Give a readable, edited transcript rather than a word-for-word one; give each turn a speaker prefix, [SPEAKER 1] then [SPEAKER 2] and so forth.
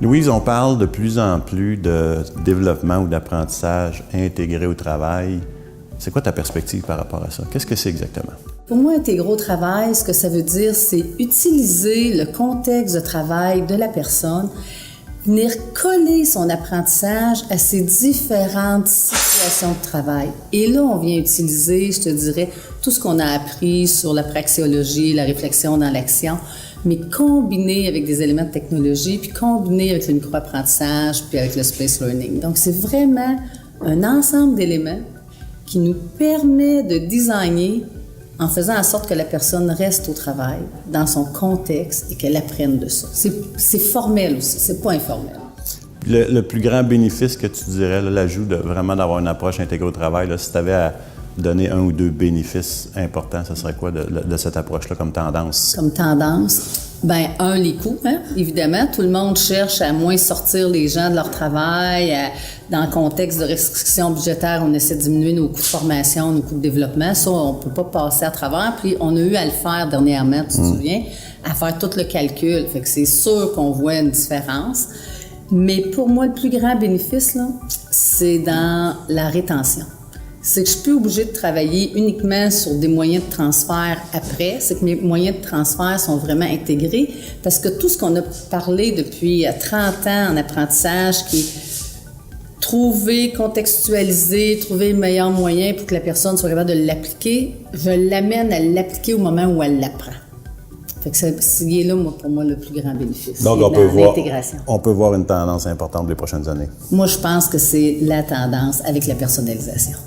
[SPEAKER 1] Louise, on parle de plus en plus de développement ou d'apprentissage intégré au travail. C'est quoi ta perspective par rapport à ça? Qu'est-ce que c'est exactement?
[SPEAKER 2] Pour moi, intégrer au travail, ce que ça veut dire, c'est utiliser le contexte de travail de la personne, venir coller son apprentissage à ses différentes situations de travail. Et là, on vient utiliser, je te dirais, tout ce qu'on a appris sur la praxéologie, la réflexion dans l'action, mais combiné avec des éléments de technologie, puis combiné avec le micro-apprentissage, puis avec le space learning. Donc, c'est vraiment un ensemble d'éléments qui nous permet de designer en faisant en sorte que la personne reste au travail dans son contexte et qu'elle apprenne de ça. C'est formel aussi, c'est pas informel.
[SPEAKER 1] Le plus grand bénéfice que tu dirais, là, l'ajout de vraiment d'avoir une approche intégrée au travail, là, si tu avais à donner un ou deux bénéfices importants, ce serait quoi de cette approche-là comme tendance?
[SPEAKER 2] Comme tendance? Bien, les coûts, hein? Évidemment. Tout le monde cherche à moins sortir les gens de leur travail. Dans le contexte de restrictions budgétaires, on essaie de diminuer nos coûts de formation, nos coûts de développement. Ça, on ne peut pas passer à travers. Puis, on a eu à le faire dernièrement, tu te souviens, à faire tout le calcul. Fait que c'est sûr qu'on voit une différence. Mais pour moi, le plus grand bénéfice, là, c'est dans la rétention. C'est que je ne suis plus obligée de travailler uniquement sur des moyens de transfert après. C'est que mes moyens de transfert sont vraiment intégrés parce que tout ce qu'on a parlé depuis 30 ans en apprentissage, qui est trouver, contextualiser, trouver le meilleur moyen pour que la personne soit capable de l'appliquer, je l'amène à l'appliquer au moment où elle l'apprend. Fait que c'est là, pour moi, le plus grand bénéfice.
[SPEAKER 1] Donc,
[SPEAKER 2] l'intégration.
[SPEAKER 1] On peut voir une tendance importante les prochaines années.
[SPEAKER 2] Moi, je pense que c'est la tendance avec la personnalisation.